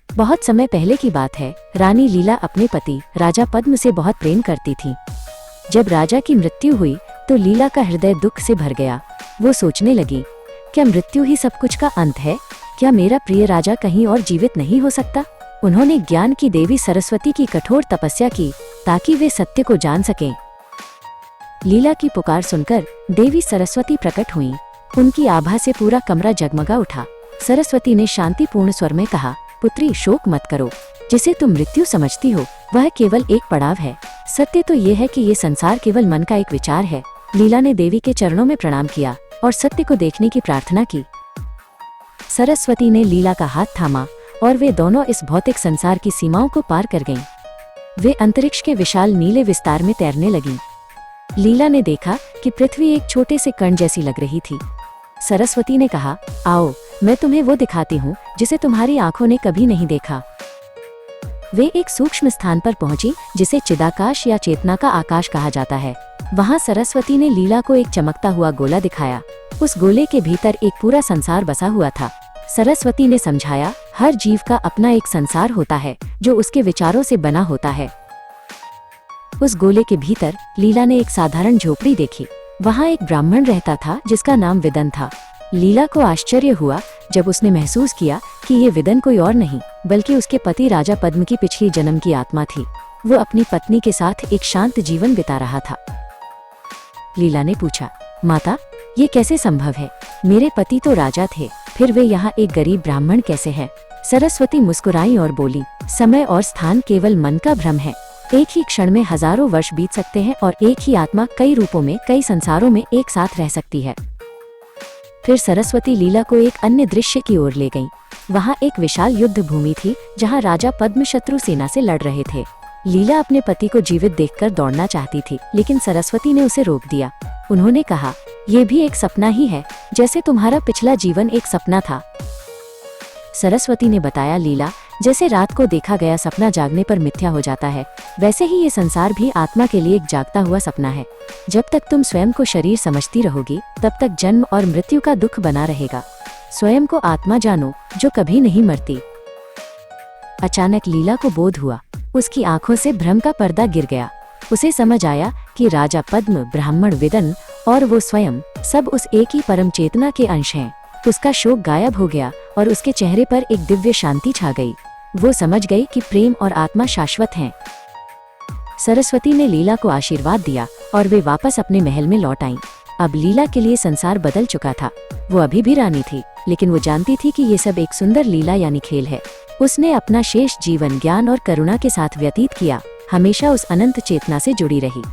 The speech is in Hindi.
बहुत समय पहले की बात है। रानी लीला अपने पति राजा पद्म से बहुत प्रेम करती थी। जब राजा की मृत्यु हुई तो लीला का हृदय दुख से भर गया। वो सोचने लगी, क्या मृत्यु ही सब कुछ का अंत है? क्या मेरा प्रिय राजा कहीं और जीवित नहीं हो सकता? उन्होंने ज्ञान की देवी सरस्वती की कठोर तपस्या की ताकि वे सत्य को जान सकें। लीला की पुकार सुनकर देवी सरस्वती प्रकट हुईं। उनकी आभा से पूरा कमरा जगमगा उठा। सरस्वती ने शांतिपूर्ण स्वर में कहा, पुत्री, शोक मत करो। जिसे तुम मृत्यु समझती हो वह केवल एक पड़ाव है। सत्य तो ये है कि ये संसार केवल मन का एक विचार है। लीला ने देवी के चरणों में प्रणाम किया और सत्य को देखने की प्रार्थना की। सरस्वती ने लीला का हाथ थामा और वे दोनों इस भौतिक संसार की सीमाओं को पार कर गईं। वे अंतरिक्ष के विशाल नीले विस्तार में तैरने लगीं। लीला ने देखा कि पृथ्वी एक छोटे से कण जैसी लग रही थी। सरस्वती ने कहा, आओ, मैं तुम्हें वो दिखाती हूँ जिसे तुम्हारी आंखों ने कभी नहीं देखा। वे एक सूक्ष्म स्थान पर पहुंची जिसे चिदाकाश या चेतना का आकाश कहा जाता है। वहां सरस्वती ने लीला को एक चमकता हुआ गोला दिखाया। उस गोले के भीतर एक पूरा संसार बसा हुआ था। सरस्वती ने समझाया, हर जीव का अपना एक संसार होता है जो उसके विचारों से बना होता है। उस गोले के भीतर लीला ने एक साधारण झोपड़ी देखी। वहां एक ब्राह्मण रहता था जिसका नाम विदन था। लीला को आश्चर्य हुआ जब उसने महसूस किया कि ये विदन कोई और नहीं बल्कि उसके पति राजा पद्म की पिछली जन्म की आत्मा थी। वो अपनी पत्नी के साथ एक शांत जीवन बिता रहा था। लीला ने पूछा, माता, ये कैसे संभव है? मेरे पति तो राजा थे, फिर वे यहाँ एक गरीब ब्राह्मण कैसे हैं? सरस्वती मुस्कुराई और बोली, समय और स्थान केवल मन का भ्रम है। एक ही क्षण में हजारों वर्ष बीत सकते हैं और एक ही आत्मा कई रूपों में कई संसारों में एक साथ रह सकती है। फिर सरस्वती लीला को एक अन्य दृश्य की ओर ले गईं। वहां एक विशाल युद्ध भूमि थी जहां राजा पद्म शत्रु सेना से लड़ रहे थे। लीला अपने पति को जीवित देखकर दौड़ना चाहती थी, लेकिन सरस्वती ने उसे रोक दिया। उन्होंने कहा, यह भी एक सपना ही है, जैसे तुम्हारा पिछला जीवन एक सपना था। सरस्वती ने बताया, लीला, जैसे रात को देखा गया सपना जागने पर मिथ्या हो जाता है, वैसे ही ये संसार भी आत्मा के लिए एक जागता हुआ सपना है। जब तक तुम स्वयं को शरीर समझती रहोगी तब तक जन्म और मृत्यु का दुख बना रहेगा। स्वयं को आत्मा जानो जो कभी नहीं मरती। अचानक लीला को बोध हुआ। उसकी आंखों से भ्रम का पर्दा गिर गया। उसे समझ आया कि राजा पद्म, ब्राह्मण विदन और वो स्वयं सब उस एक ही परम चेतना के अंश हैं। उसका शोक गायब हो गया और उसके चेहरे पर एक दिव्य शांति छा गई। वो समझ गई कि प्रेम और आत्मा शाश्वत हैं। सरस्वती ने लीला को आशीर्वाद दिया और वे वापस अपने महल में लौट आईं। अब लीला के लिए संसार बदल चुका था। वो अभी भी रानी थी, लेकिन वो जानती थी कि ये सब एक सुंदर लीला यानी खेल है। उसने अपना शेष जीवन ज्ञान और करुणा के साथ व्यतीत किया, हमेशा उस अनंत चेतना से जुड़ी रही।